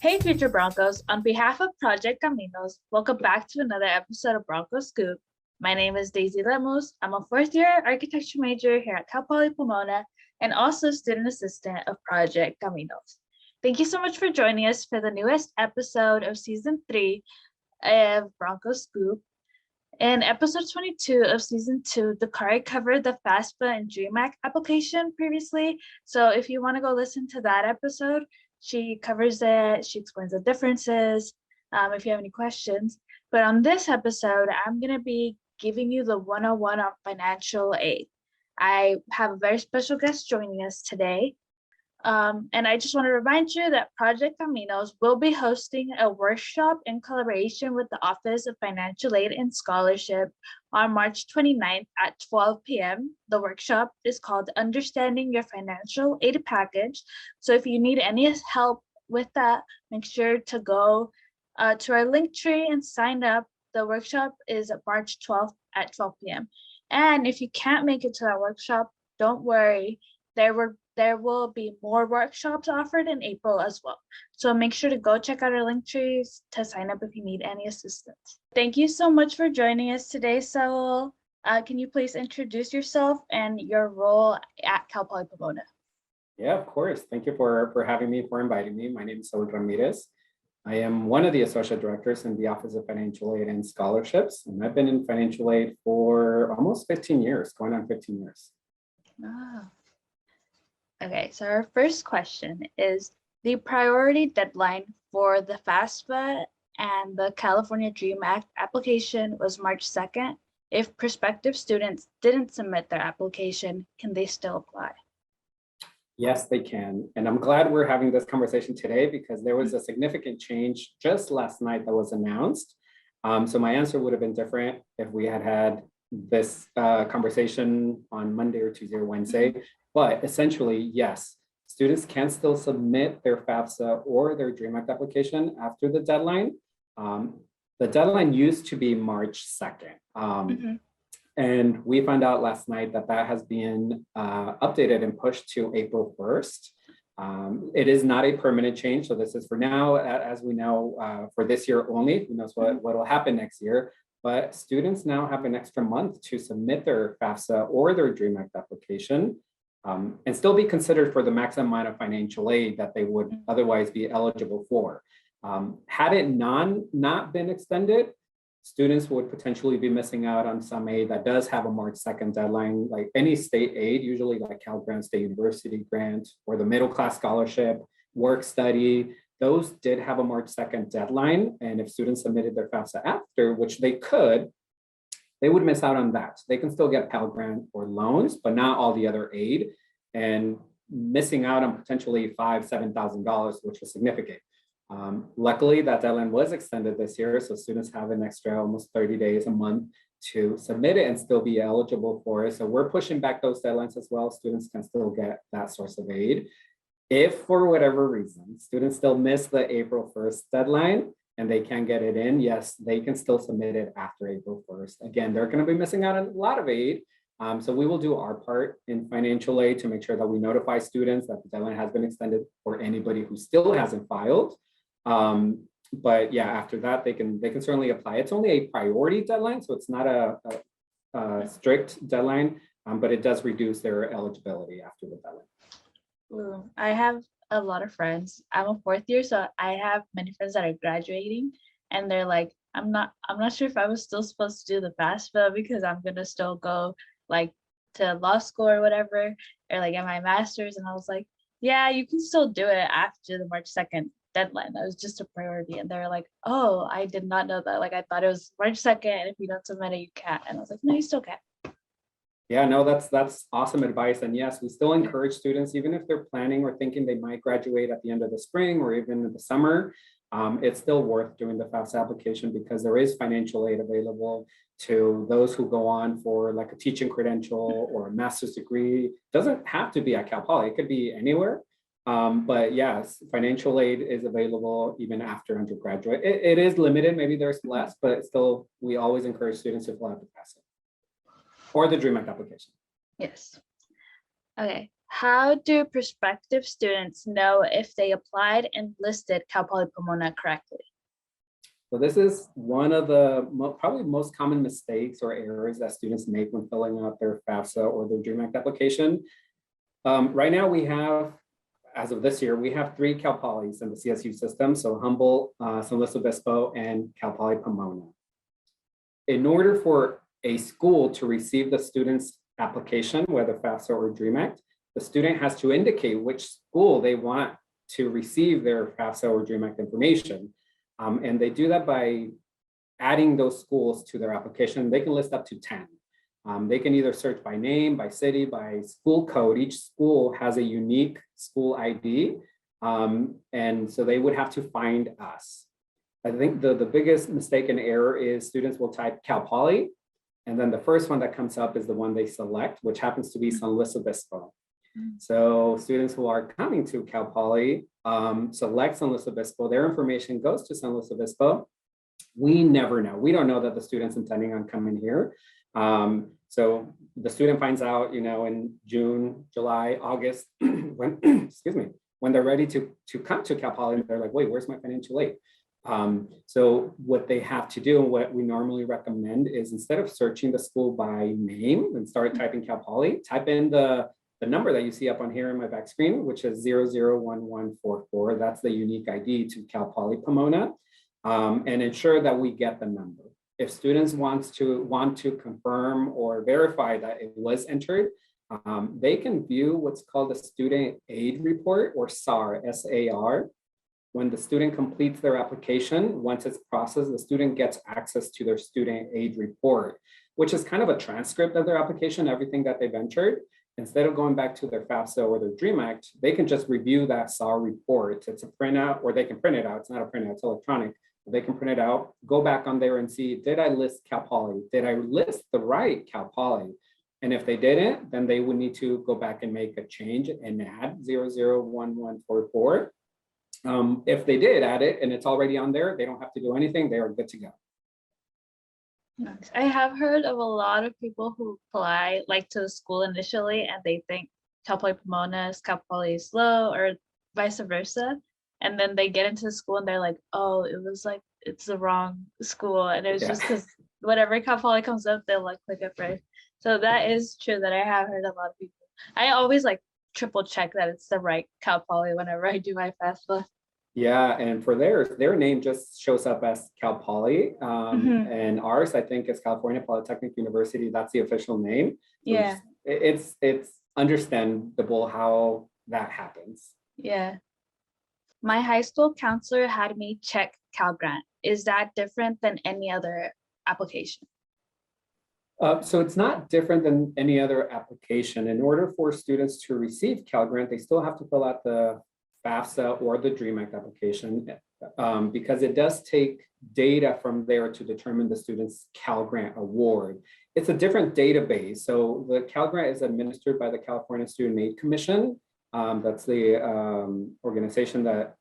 Hey, future Broncos. On behalf of Project Caminos, welcome back to another episode of Broncos Scoop. My name is Daisy Lemus. I'm a fourth year architecture major here at Poly Pomona and also student assistant of Project Caminos. Thank you so much for joining us for the newest episode of season 3 of Broncos Scoop. In episode 22 of season 2, Dakari covered the FAFSA and DREAM Act application previously. So if you want to go listen to that episode, she covers it, she explains the differences, if you have any questions. But on this episode, I'm going to be giving you the 101 on financial aid. I have a very special guest joining us today. And I just want to remind you that Project Caminos will be hosting a workshop in collaboration with the Office of Financial Aid and Scholarship on March 29th at 12 p.m. The workshop is called Understanding Your Financial Aid Package. So if you need any help with that, make sure to go to our link tree and sign up. The workshop is March 12th at 12 p.m. And if you can't make it to that workshop, don't worry. There will be more workshops offered in April as well. So make sure to go check out our link trees to sign up if you need any assistance. Thank you so much for joining us today, Saul. Can you please introduce yourself and your role at Poly Pomona? Yeah, of course. Thank you for having me, for inviting me. My name is Saul Ramirez. I am one of the associate directors in the Office of Financial Aid and Scholarships, and I've been in financial aid for almost 15 years, going on 15 years. Oh. Okay, so our first question is the priority deadline for the FAFSA and the California DREAM Act application was March 2nd. If prospective students didn't submit their application, can they still apply? Yes, they can. And I'm glad we're having this conversation today because there was a significant change just last night that was announced. So my answer would have been different if we had this conversation on Monday or Tuesday or Wednesday. But essentially, yes, students can still submit their FAFSA or their DREAM Act application after the deadline. The deadline used to be March 2nd. And we found out last night that that has been updated and pushed to April 1st. It is not a permanent change. So this is for now, as we know, for this year only. Who knows what will happen next year. But students now have an extra month to submit their FAFSA or their DREAM Act application and still be considered for the maximum amount of financial aid that they would otherwise be eligible for. Had it not been extended, students would potentially be missing out on some aid that does have a March 2nd deadline, like any state aid, usually like Cal Grant State University grant or the middle class scholarship, work study. Those did have a March 2nd deadline. And if students submitted their FAFSA after, which they could, they would miss out on that. They can still get Pell Grant or loans, but not all the other aid, and missing out on potentially $5,000, $7,000, which is significant. Luckily, that deadline was extended this year, so students have an extra almost 30 days, a month to submit it and still be eligible for it. So we're pushing back those deadlines as well. Students can still get that source of aid. If for whatever reason, students still miss the April 1st deadline and they can get it in, yes, they can still submit it after April 1st. Again, they're going to be missing out on a lot of aid. So we will do our part in financial aid to make sure that we notify students that the deadline has been extended for anybody who still hasn't filed. But yeah, after that, they can certainly apply. It's only a priority deadline, so it's not a strict deadline, but it does reduce their eligibility after the deadline. Ooh, I have a lot of friends. I'm a fourth year, so I have many friends that are graduating, and they're like, I'm not sure if I was still supposed to do the FAFSA because I'm gonna still go like to law school or whatever, or like get my master's. And I was like, yeah, you can still do it after the March 2nd deadline. That was just a priority. And they're like, oh, I did not know that. Like I thought it was March 2nd, and if you don't submit it, you can't. And I was like, no, you still can. Yeah, no, that's awesome advice. And yes, we still encourage students, even if they're planning or thinking they might graduate at the end of the spring or even in the summer, it's still worth doing the FAFSA application because there is financial aid available to those who go on for like a teaching credential or a master's degree. It doesn't have to be at Cal Poly, it could be anywhere. But yes, financial aid is available even after undergraduate. It is limited, maybe there's less, but still, we always encourage students to fill out the FAFSA or the DREAM Act application. Yes. Okay. How do prospective students know if they applied and listed Cal Poly Pomona correctly? So this is one of the probably most common mistakes or errors that students make when filling out their FAFSA or their Dream Act application. Right now we have, as of this year, we have 3 Cal Polys in the CSU system. So Humboldt, San Luis Obispo, and Cal Poly Pomona. In order for a school to receive the student's application, whether FAFSA or Dream Act, the student has to indicate which school they want to receive their FAFSA or Dream Act information. And they do that by adding those schools to their application. They can list up to 10. They can either search by name, by city, by school code. Each school has a unique school ID. And so they would have to find us. I think the biggest mistake and error is students will type Cal Poly, and then the first one that comes up is the one they select, which happens to be San Luis Obispo. So students who are coming to Cal Poly select San Luis Obispo, their information goes to San Luis Obispo. We never know. We don't know that the student's intending on coming here. So the student finds out, in June, July, August, when, excuse me, when they're ready to come to Cal Poly, they're like, wait, where's my financial aid? So what they have to do, and what we normally recommend, is instead of searching the school by name and start typing Cal Poly, type in the number that you see up on here in my back screen, which is 001144. That's the unique ID to Cal Poly Pomona, and ensure that we get the number. If students want to confirm or verify that it was entered, they can view what's called a student aid report, or SAR, S-A-R. When the student completes their application, once it's processed, the student gets access to their student aid report, which is kind of a transcript of their application, everything that they've entered. Instead of going back to their FAFSA or their Dream Act, they can just review that SAR report. It's a printout, or they can print it out. It's not a printout, it's electronic. They can print it out, go back on there and see, did I list Cal Poly? Did I list the right Cal Poly? And if they didn't, then they would need to go back and make a change and add 001144. If they did add it and it's already on there, they don't have to do anything. They are good to go. Nice. I have heard of a lot of people who apply to the school initially, and they think Cal Poly Pomona is Cal Poly Slow, or vice versa. And then they get into the school and they're like, oh, it's the wrong school. And it was just because whatever Cal Poly comes up, they'll click it first. So that is true that I have heard a lot of people. I always triple check that it's the right Cal Poly whenever I do my FAFSA. Yeah, and for their name just shows up as Cal Poly, and ours, I think, is California Polytechnic University. That's the official name. So Yeah, it's understandable how that happens. yeah. My high school counselor had me check Cal Grant. Is that different than any other application? So it's not different than any other application. In order for students to receive Cal Grant, they still have to fill out the FAFSA or the Dream Act application, because it does take data from there to determine the student's Cal Grant award. It's a different database. So the Cal Grant is administered by the California Student Aid Commission. That's the organization that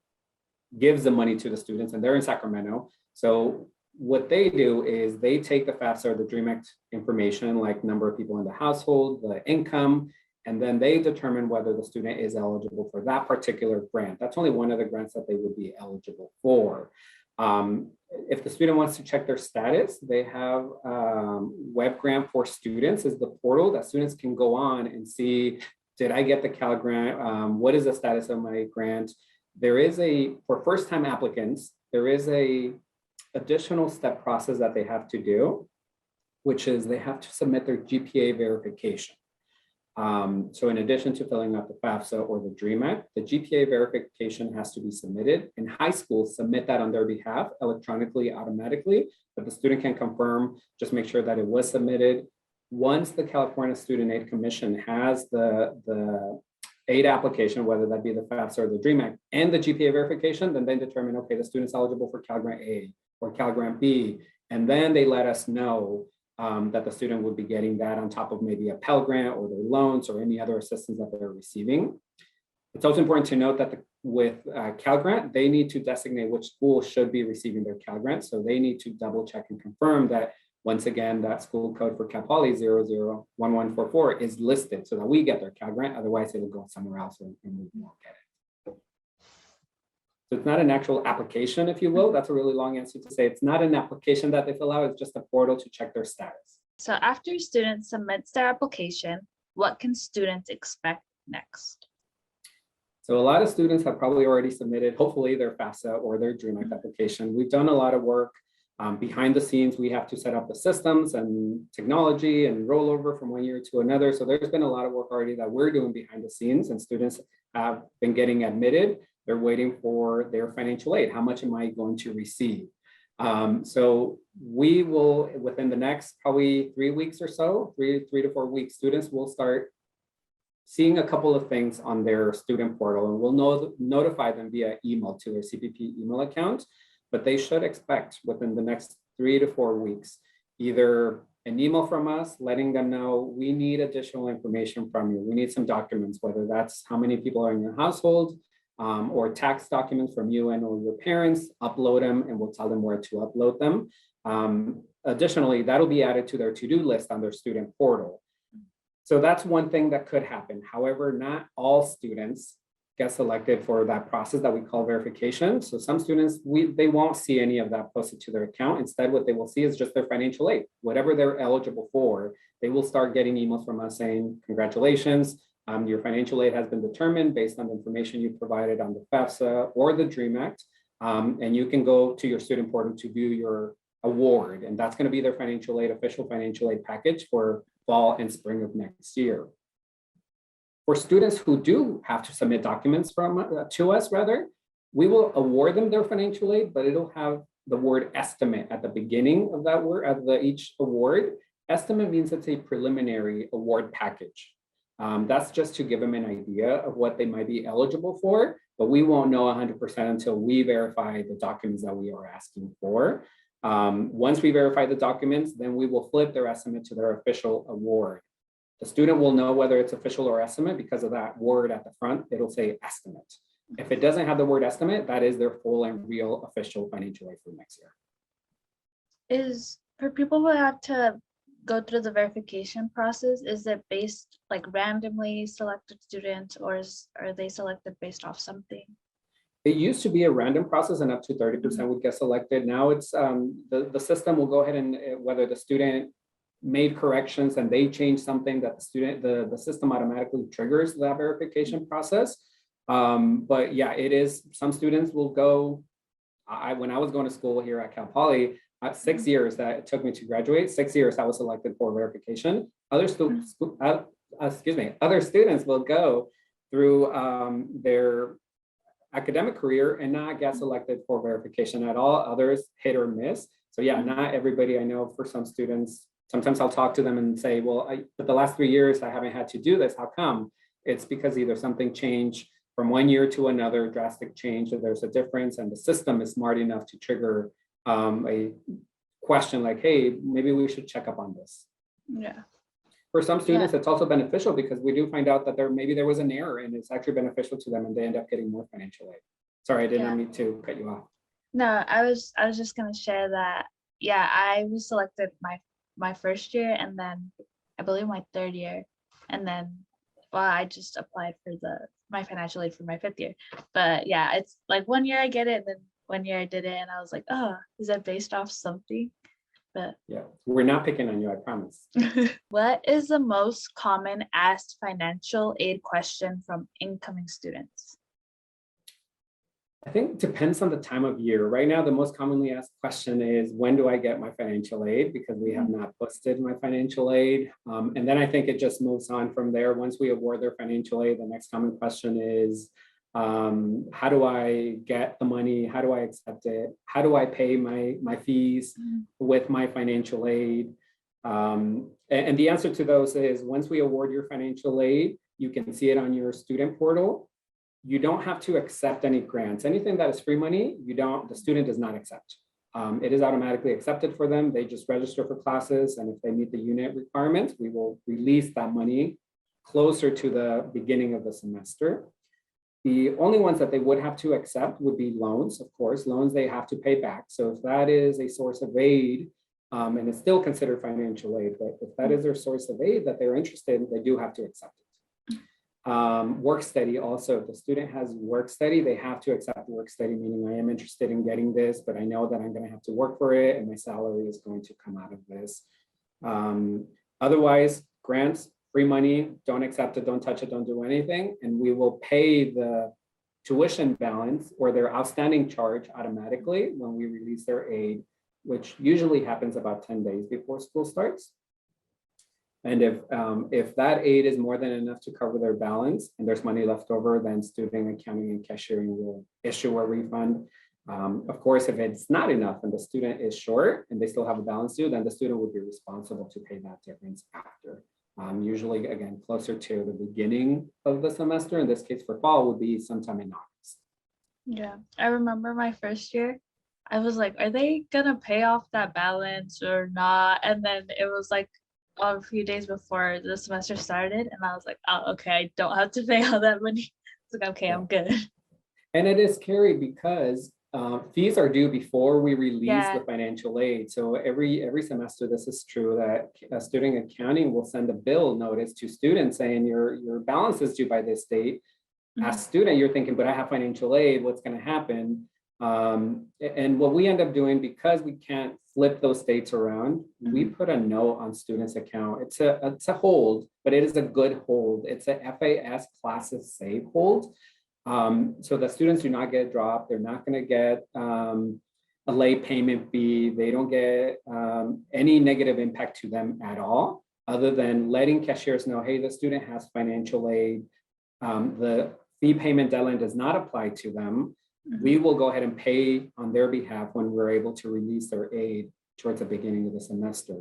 gives the money to the students, and they're in Sacramento. So what they do is they take the FAFSA or the Dream Act information, like number of people in the household, the income, and then they determine whether the student is eligible for that particular grant. That's only one of the grants that they would be eligible for. If the student wants to check their status, they have Web Grant for Students is the portal that students can go on and see, did I get the Cal Grant? What is the status of my grant? There is for first-time applicants, there is a additional step process that they have to do, which is they have to submit their GPA verification. So in addition to filling out the FAFSA or the Dream Act, the GPA verification has to be submitted, and high schools submit that on their behalf electronically, automatically, but the student can confirm, just make sure that it was submitted. Once the California Student Aid Commission has the aid application, whether that be the FAFSA or the Dream Act, and the GPA verification, then they determine, okay, the student's eligible for Cal Grant A or Cal Grant B, and then they let us know that the student would be getting that on top of maybe a Pell Grant or their loans or any other assistance that they're receiving. It's also important to note that with Cal Grant, they need to designate which school should be receiving their Cal Grant. So they need to double check and confirm that Once again, that school code for Cal Poly 001144 is listed so that we get their Cal grant. Otherwise, it will go somewhere else and we won't get it. So it's not an actual application, if you will. That's a really long answer to say it's not an application that they fill out. It's just a portal to check their status. So after a student submits their application, what can students expect next? So a lot of students have probably already submitted, hopefully, their FAFSA or their Dream Act application. We've done a lot of work behind the scenes. We have to set up the systems and technology and rollover from one year to another. So there's been a lot of work already that we're doing behind the scenes, and students have been getting admitted. They're waiting for their financial aid. How much am I going to receive? So we will, within the next probably 3 weeks or so, three to 4 weeks, students will start seeing a couple of things on their student portal, and we'll notify them via email to their CPP email account. But they should expect within the next 3 to 4 weeks, either an email from us letting them know we need additional information from you. We need some documents, whether that's how many people are in your household, or tax documents from you and or your parents. Upload them and we'll tell them where to upload them. Additionally, that'll be added to their to-do list on their student portal. So that's one thing that could happen. However, not all students get selected for that process that we call verification. So some students, they won't see any of that posted to their account. Instead, what they will see is just their financial aid. Whatever they're eligible for, they will start getting emails from us saying, congratulations, your financial aid has been determined based on the information you provided on the FAFSA or the Dream Act. And you can go to your student portal to view your award. And that's going to be their financial aid, official financial aid package for fall and spring of next year. For students who do have to submit documents to us, we will award them their financial aid, but it'll have the word estimate at the beginning of that word, at each award. Estimate means it's a preliminary award package. That's just to give them an idea of what they might be eligible for, but we won't know 100% until we verify the documents that we are asking for. Once we verify the documents, then we will flip their estimate to their official award. The student will know whether it's official or estimate because of that word at the front. It'll say estimate. If it doesn't have the word estimate, that is their full and real official financial aid for next year. Is for people who have to go through the verification process, is it based like randomly selected students, or are they selected based off something? It used to be a random process and up to 30% would get selected. Now it's the system will go ahead and whether the student made corrections and they change something that the system automatically triggers that verification process. But yeah, it is, some students will go, when I was going to school here at Cal Poly, 6 years that it took me to graduate, 6 years I was selected for verification. Other students will go through their academic career and not get selected for verification at all. Others hit or miss. So yeah, not everybody. I know for some students, sometimes I'll talk to them and say, well, but the last 3 years I haven't had to do this. How come? It's because either something changed from one year to another, drastic change, or there's a difference and the system is smart enough to trigger a question like, hey, maybe we should check up on this. Yeah. For some students, it's also beneficial because we do find out that maybe there was an error and it's actually beneficial to them and they end up getting more financial aid. Sorry, I didn't mean to cut you off. No, I was just gonna share that. Yeah, I was selected my first year, and then I believe my third year, and then I just applied for my financial aid for my 5th year. But yeah, it's like 1 year I get it, and then 1 year I did it, and I was like, oh, is that based off something? But yeah, we're not picking on you, I promise. What is the most common asked financial aid question from incoming students? I think it depends on the time of year. Right now, the most commonly asked question is, when do I get my financial aid? Because we have not posted my financial aid. And then I think it just moves on from there. Once we award their financial aid, the next common question is, how do I get the money? How do I accept it? How do I pay my fees with my financial aid? And the answer to those is, once we award your financial aid, you can see it on your student portal. You don't have to accept any grants. Anything that is free money, the student does not accept. It is automatically accepted for them. They just register for classes, and if they meet the unit requirements, we will release that money closer to the beginning of the semester. The only ones that they would have to accept would be loans, of course. Loans they have to pay back. So if that is a source of aid, and it's still considered financial aid. But if that is their source of aid that they're interested in, they do have to accept it. Work study also, if the student has work study, they have to accept work study, meaning I am interested in getting this, but I know that I'm going to have to work for it and my salary is going to come out of this. Otherwise, grants, free money, don't accept it, don't touch it, don't do anything, and we will pay the tuition balance or their outstanding charge automatically when we release their aid, which usually happens about 10 days before school starts. And if that aid is more than enough to cover their balance and there's money left over, then student accounting and cashiering will issue a refund. Of course, if it's not enough and the student is short and they still have a balance due, then the student would be responsible to pay that difference after. Usually, again, closer to the beginning of the semester. In this case, for fall, would be sometime in August. Yeah, I remember my first year. I was like, are they gonna pay off that balance or not? And then it was like a few days before the semester started, and I was like, oh, okay, I don't have to pay all that money. It's like, okay, Yeah. I'm good. And it is scary because fees are due before we release Yeah. the financial aid. So every semester, this is true, that student accounting will send a bill notice to students saying your balance is due by this date. As a student, you're thinking, but I have financial aid, what's going to happen? And what we end up doing, because we can't flip those dates around, we put a note on students' account. It's a hold, but it is a good hold. It's a FAS classes save hold. So the students do not get dropped. They're not going to get a late payment fee. They don't get any negative impact to them at all, other than letting cashiers know, hey, the student has financial aid. The fee payment deadline does not apply to them. We will go ahead and pay on their behalf when we're able to release their aid towards the beginning of the semester.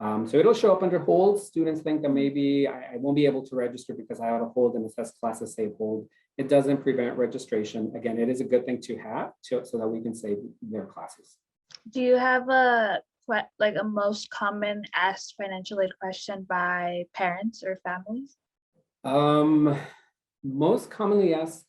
So it'll show up under hold. Students think that maybe I won't be able to register because I have a hold and it says classes save hold. It doesn't prevent registration. Again, it is a good thing to have so that we can save their classes. Do you have a most common asked financial aid question by parents or families? Most commonly asked,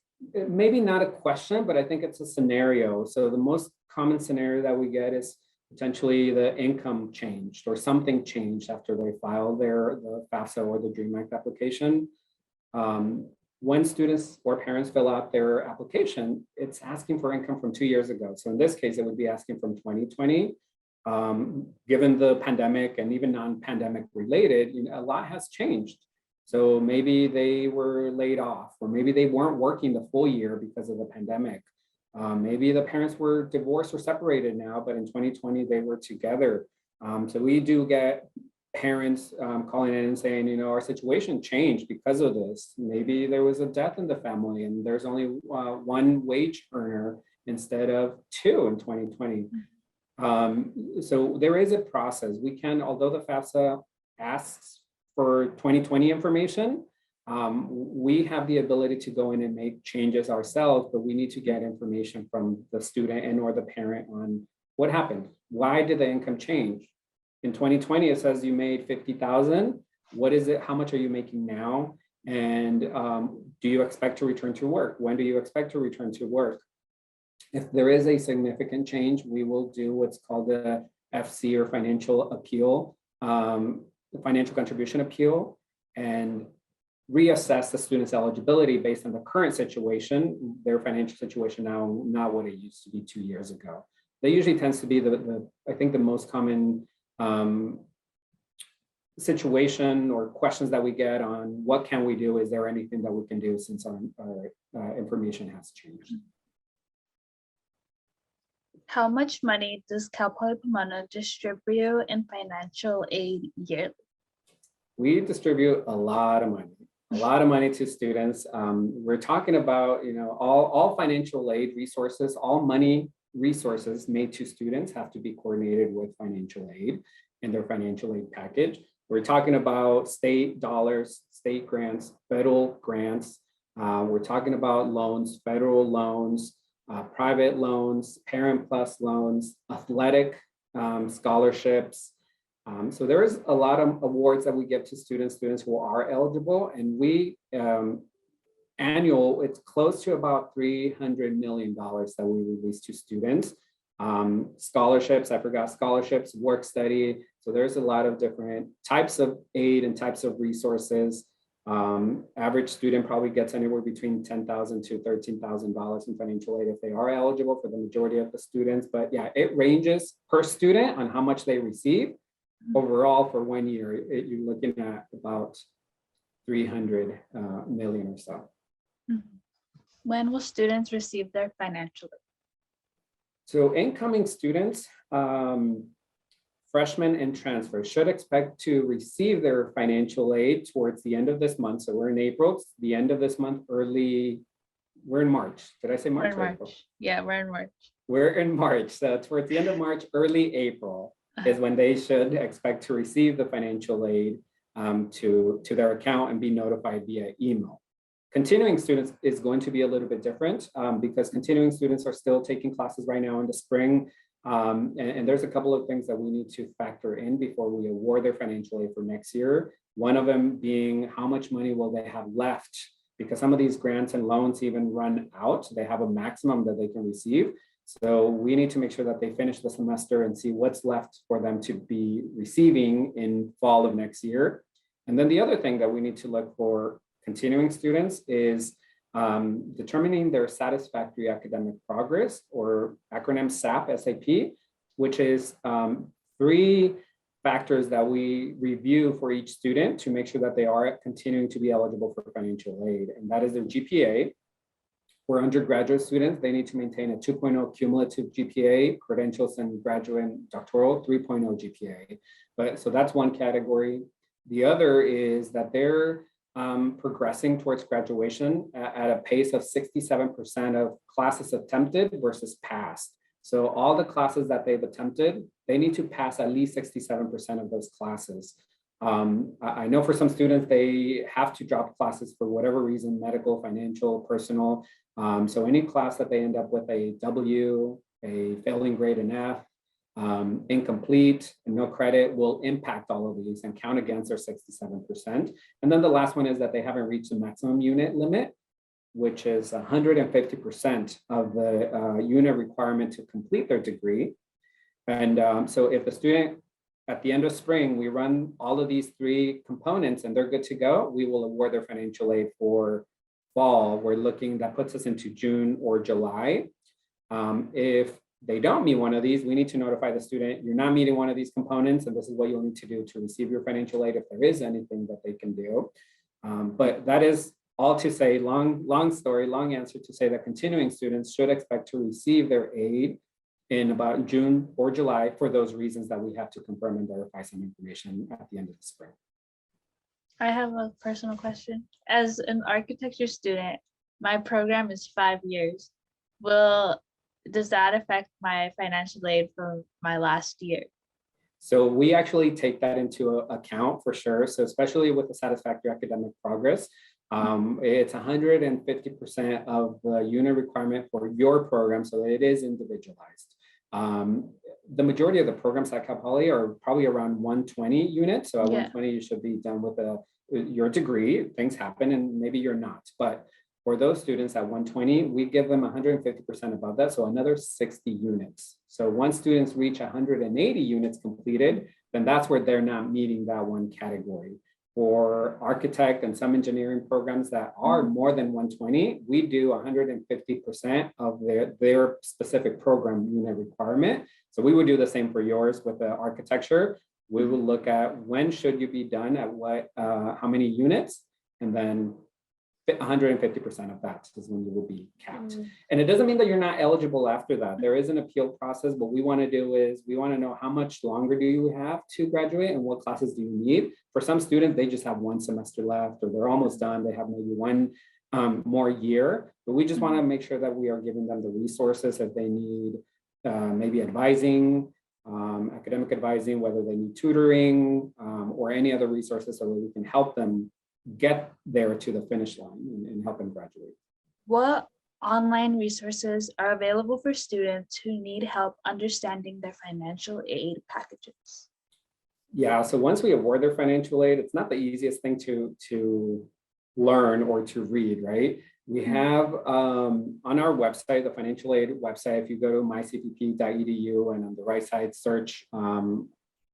maybe not a question, but I think it's a scenario. So the most common scenario that we get is potentially the income changed or something changed after they file the FAFSA or the DREAM Act application. When students or parents fill out their application, it's asking for income from 2 years ago. So in this case, it would be asking from 2020. Given the pandemic and even non-pandemic related, a lot has changed. So maybe they were laid off, or maybe they weren't working the full year because of the pandemic. Maybe the parents were divorced or separated now, but in 2020 they were together. So we do get parents calling in and saying, our situation changed because of this. Maybe there was a death in the family and there's only one wage earner instead of two in 2020. So there is a process. We can, although the FAFSA asks for 2020 information, we have the ability to go in and make changes ourselves, but we need to get information from the student and or the parent on what happened. Why did the income change? In 2020, it says you made 50,000. What is it? How much are you making now? And do you expect to return to work? When do you expect to return to work? If there is a significant change, we will do what's called the FC or financial appeal, the financial contribution appeal, and reassess the student's eligibility based on the current situation, their financial situation now, not what it used to be 2 years ago. That usually tends to be I think the most common situation or questions that we get on what can we do? Is there anything that we can do since our information has changed? How much money does Cal Poly Pomona distribute in financial aid yearly? We distribute a lot of money to students. We're talking about, all financial aid resources, all money resources made to students have to be coordinated with financial aid in their financial aid package. We're talking about state dollars, state grants, federal grants. We're talking about loans, federal loans, private loans, Parent Plus loans, athletic scholarships. So there is a lot of awards that we give to students who are eligible, and we it's close to about $300 million that we release to students. scholarships, I forgot scholarships, work study. So there's a lot of different types of aid and types of resources. Average student probably gets anywhere between $10,000 to $13,000 in financial aid if they are eligible for the majority of the students. But yeah, it ranges per student on how much they receive. Overall, for 1 year, you're looking at about 300 million or so. When will students receive their financial aid? So incoming students, freshmen and transfers should expect to receive their financial aid towards the end of this month. So we're in April, the end of this month, we're in March. Did I say March? We're in March. Yeah, we're in March. We're in March. So towards the end of March, early April is when they should expect to receive the financial aid to their account and be notified via email. Continuing students is going to be a little bit different because continuing students are still taking classes right now in the spring. And there's a couple of things that we need to factor in before we award their financial aid for next year. One of them being how much money will they have left? Because some of these grants and loans even run out. They have a maximum that they can receive. So we need to make sure that they finish the semester and see what's left for them to be receiving in fall of next year. And then the other thing that we need to look for continuing students is determining their satisfactory academic progress, or acronym SAP, which is 3 factors that we review for each student to make sure that they are continuing to be eligible for financial aid. And that is their GPA. For undergraduate students, they need to maintain a 2.0 cumulative GPA, credentials and graduate and doctoral 3.0 GPA. So that's one category. The other is that they're progressing towards graduation at a pace of 67% of classes attempted versus passed. So all the classes that they've attempted, they need to pass at least 67% of those classes. I know for some students, they have to drop classes for whatever reason, medical, financial, personal. So any class that they end up with a W, a failing grade, an F, incomplete, and no credit will impact all of these and count against their 67%. And then the last one is that they haven't reached the maximum unit limit, which is 150% of the unit requirement to complete their degree. And so if the student at the end of spring, we run all of these 3 components and they're good to go, we will award their financial aid for fall. We're looking, that puts us into June or July. If they don't meet one of these, we need to notify the student, you're not meeting one of these components, and this is what you'll need to do to receive your financial aid if there is anything that they can do. But that is all to say, long story, long answer to say that continuing students should expect to receive their aid in about June or July for those reasons that we have to confirm and verify some information at the end of the spring. I have a personal question. As an architecture student, my program is 5 years. Does that affect my financial aid from my last year? So we actually take that into account for sure. So especially with the satisfactory academic progress, it's 150% of the unit requirement for your program. So it is individualized. The majority of the programs at Cal Poly are probably around 120 units. So at 120, you should be done with your degree. Things happen and maybe you're not. But for those students at 120, we give them 150% above that. So another 60 units. So once students reach 180 units completed, then that's where they're not meeting that one category. For architect and some engineering programs that are more than 120, we do 150% of their specific program unit requirement. So we would do the same for yours with the architecture. We will look at when should you be done at what, how many units, and then 150% of that is when you will be capped. And it doesn't mean that you're not eligible after that. There is an appeal process. What we want to do is we want to know how much longer do you have to graduate and what classes do you need. For some students, they just have 1 semester left, or they're almost done. They have maybe 1 more year, but we just want to make sure that we are giving them the resources if they need maybe advising, academic advising, whether they need tutoring or any other resources so that we can help them get there to the finish line and help them graduate. What online resources are available for students who need help understanding their financial aid packages? Yeah, so once we award their financial aid, it's not the easiest thing to learn or to read, right? We have on our website, the financial aid website, if you go to mycpp.edu and on the right side, search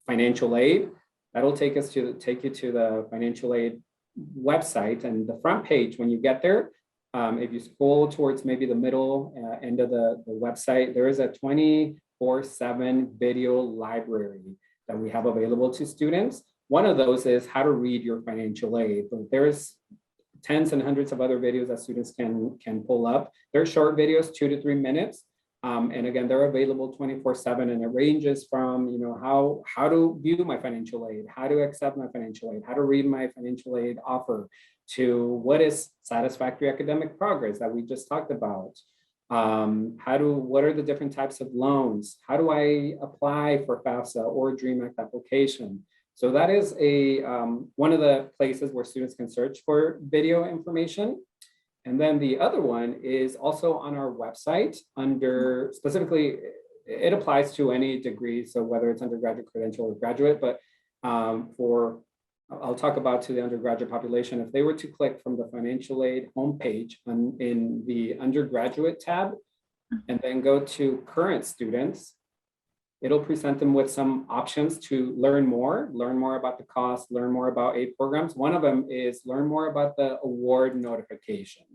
financial aid, that'll take you to the financial aid website. And the front page, when you get there, if you scroll towards maybe the middle end of the website, there is a 24/7 video library that we have available to students. One of those is how to read your financial aid. But there's tens and hundreds of other videos that students can pull up. They're short videos, 2 to 3 minutes. And again, they're available 24/7, and it ranges from, you know, how to view my financial aid, how to accept my financial aid, how to read my financial aid offer, to what is satisfactory academic progress that we just talked about. What are the different types of loans? How do I apply for FAFSA or DREAM Act application? So that is one of the places where students can search for video information. And then the other one is also on our website under, specifically, it applies to any degree. So whether it's undergraduate, credential, or graduate, but I'll talk about to the undergraduate population. If they were to click from the financial aid homepage in the undergraduate tab, and then go to current students, it'll present them with some options to learn more about the cost, learn more about aid programs. One of them is learn more about the award notification.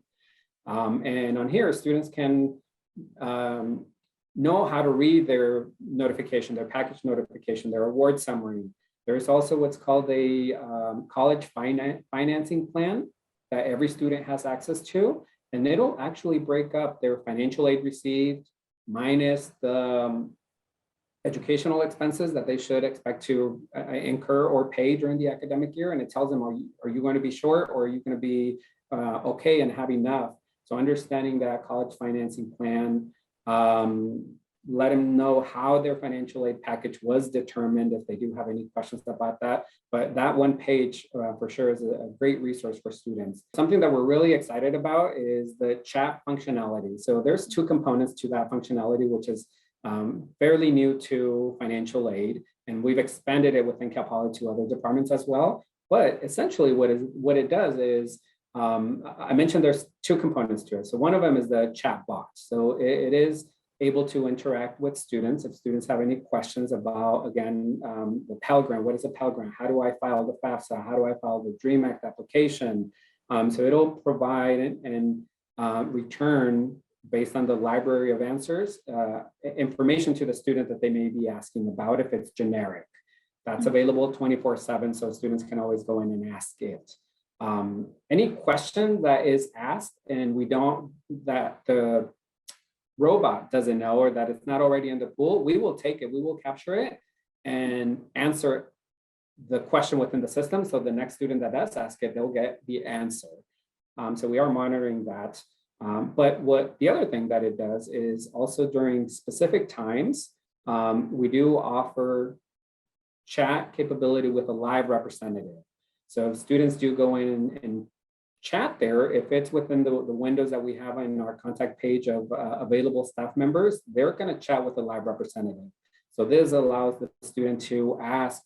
And on here, students can know how to read their notification, their package notification, their award summary. There's also what's called a college financing plan that every student has access to, and it'll actually break up their financial aid received minus the educational expenses that they should expect to incur or pay during the academic year. And it tells them, are you going to be short, or are you going to be okay and have enough? So understanding that college financing plan, let them know how their financial aid package was determined if they do have any questions about that. But that one page for sure is a great resource for students. Something that we're really excited about is the chat functionality. So there's 2 components to that functionality, which is fairly new to financial aid, and we've expanded it within Cal Poly to other departments as well. But essentially what it does is, I mentioned there's 2 components to it. So one of them is the chat box. So it is able to interact with students. If students have any questions about, again, the Pell Grant, what is a Pell Grant? How do I file the FAFSA? How do I file the DREAM Act application? So it'll provide and return, based on the library of answers, information to the student that they may be asking about if it's generic. That's available 24/7, so students can always go in and ask it. Any question that is asked and that the robot doesn't know, or that it's not already in the pool, we will take it, we will capture it and answer the question within the system. So the next student that does ask it, they'll get the answer. So we are monitoring that. But what the other thing that it does is also during specific times, we do offer chat capability with a live representative. So if students do go in and chat there, if it's within the windows that we have in our contact page of available staff members, they're going to chat with a live representative. So this allows the student to ask,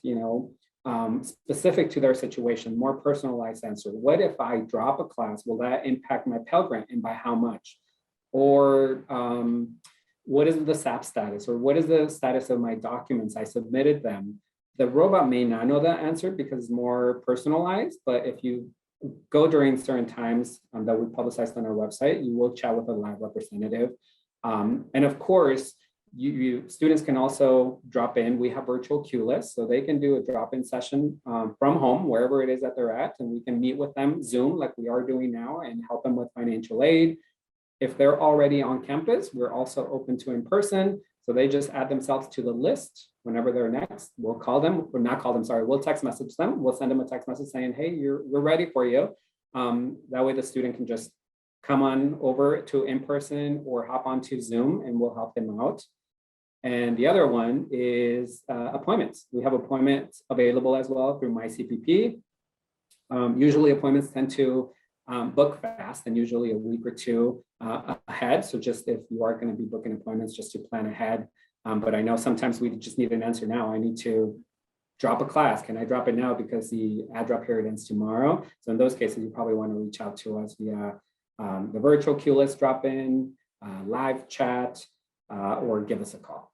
specific to their situation, more personalized answer. What if I drop a class? Will that impact my Pell Grant, and by how much? Or what is the SAP status? Or what is the status of my documents? I submitted them. The robot may not know that answer because it's more personalized, but if you go during certain times that we publicized on our website, you will chat with a live representative. And of course, students can also drop in. We have virtual queue lists, so they can do a drop-in session from home, wherever it is that they're at, and we can meet with them Zoom like we are doing now and help them with financial aid. If they're already on campus, we're also open to in-person, so they just add themselves to the list whenever they're next. We'll call them, or not call them, sorry, we'll text message them. We'll send them a text message saying, hey, we're ready for you. That way the student can just come on over to in-person or hop onto Zoom and we'll help them out. And the other one is appointments. We have appointments available as well through MyCPP. Usually appointments tend to book fast and usually a week or 2 ahead. So just if you are going to be booking appointments, just to plan ahead. But I know sometimes we just need an answer now. I need to drop a class. Can I drop it now because the ad drop period ends tomorrow? So in those cases, you probably want to reach out to us via the virtual queue list drop-in, live chat, or give us a call.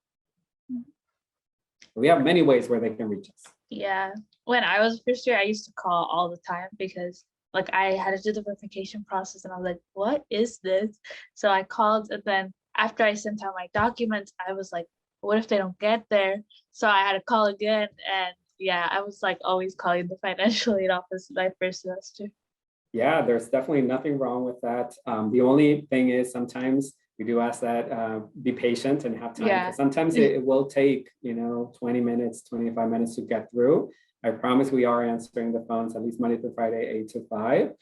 We have many ways where they can reach us. Yeah. When I was first year, I used to call all the time because like I had to do the verification process and I was like, what is this? So I called, and then after I sent out my documents, I was like, what if they don't get there? So I had to call again. And yeah, I was like always calling the financial aid office my first semester. Yeah, there's definitely nothing wrong with that. The only thing is sometimes we do ask that be patient and have time. Yeah. Because sometimes it will take, 20 minutes, 25 minutes to get through. I promise we are answering the phones at least Monday through Friday, 8 to 5.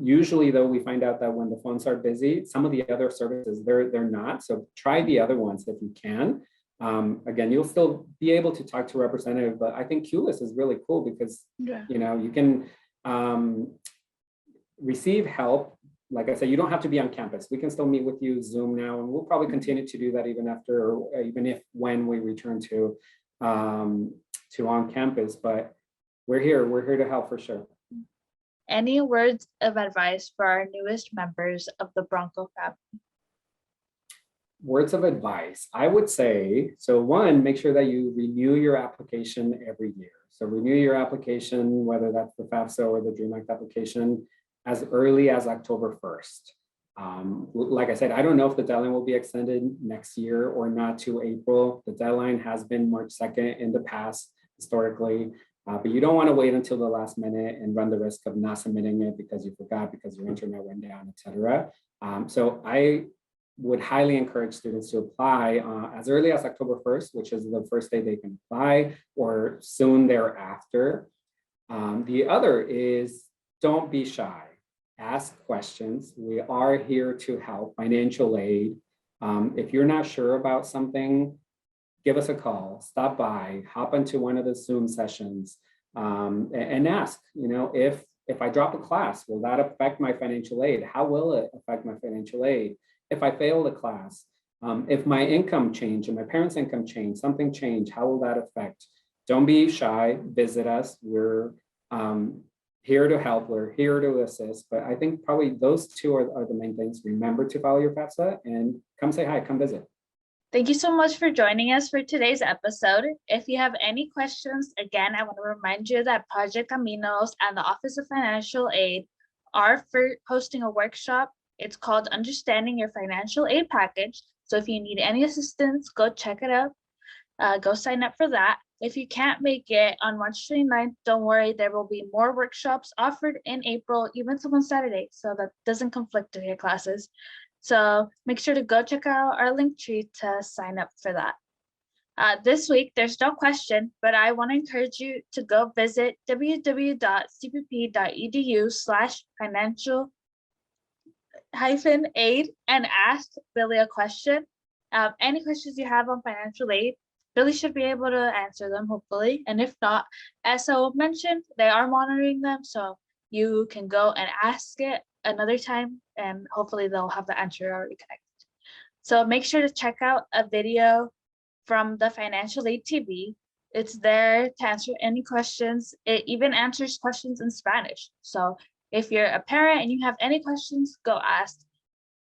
Usually though, we find out that when the phones are busy, some of the other services, they're not. So try the other ones if you can. Again, you'll still be able to talk to a representative, but I think QList is really cool because, you can receive help. Like I said, you don't have to be on campus. We can still meet with you Zoom now, and we'll probably continue to do that when we return to on campus, but we're here to help for sure. Any words of advice for our newest members of the Bronco family? Words of advice, I would say, so one, make sure that you renew your application every year. So renew your application, whether that's the FAFSA or the Dream Act application, as early as October 1st. Like I said, I don't know if the deadline will be extended next year or not to April. The deadline has been March 2nd in the past, historically, but you don't want to wait until the last minute and run the risk of not submitting it because you forgot, because your internet went down, etc. So I would highly encourage students to apply as early as October 1st, which is the first day they can apply, or soon thereafter. The other is don't be shy. Ask questions. We are here to help. Financial aid. If you're not sure about something, give us a call, stop by, hop into one of the Zoom sessions, and ask, if I drop a class, will that affect my financial aid? How will it affect my financial aid? If I fail the class, if my income changed and my parents' income changed, something changed, how will that affect? Don't be shy, visit us. We're here to help, we're here to assist, but I think probably those two are the main things. Remember to follow your FAFSA and come say hi, come visit. Thank you so much for joining us for today's episode. If you have any questions, again, I want to remind you that Project Caminos and the Office of Financial Aid are hosting a workshop. It's called Understanding Your Financial Aid Package. So if you need any assistance, go check it out. Go sign up for that. If you can't make it on March 29th, don't worry, there will be more workshops offered in April, even some on Saturday, so that doesn't conflict with your classes. So make sure to go check out our link tree to sign up for that. This week, there's no question, but I want to encourage you to go visit www.cpp.edu/financial-aid and ask Billy a question. Any questions you have on financial aid, Billy should be able to answer them, hopefully. And if not, as Saul mentioned, they are monitoring them, so you can go and ask it another time, and hopefully they'll have the answer already connected. So make sure to check out a video from the Financial Aid TV. It's there to answer any questions. It even answers questions in Spanish. So if you're a parent and you have any questions, go ask.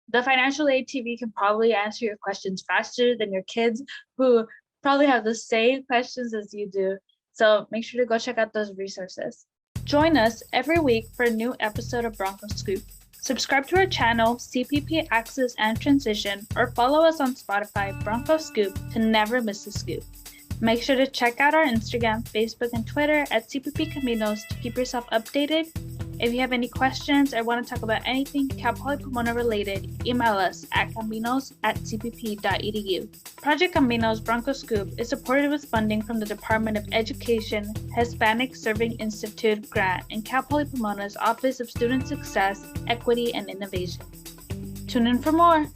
The Financial Aid TV can probably answer your questions faster than your kids, who probably have the same questions as you do. So make sure to go check out those resources. Join us every week for a new episode of Bronco Scoop. Subscribe to our channel, CPP Access and Transition, or follow us on Spotify, Bronco Scoop, to never miss a scoop. Make sure to check out our Instagram, Facebook, and Twitter at CPP Caminos to keep yourself updated. If you have any questions or want to talk about anything Cal Poly Pomona related, email us at caminos@cpp.edu. Project Caminos Bronco Scoop is supported with funding from the Department of Education Hispanic Serving Institute grant and Cal Poly Pomona's Office of Student Success, Equity, and Innovation. Tune in for more.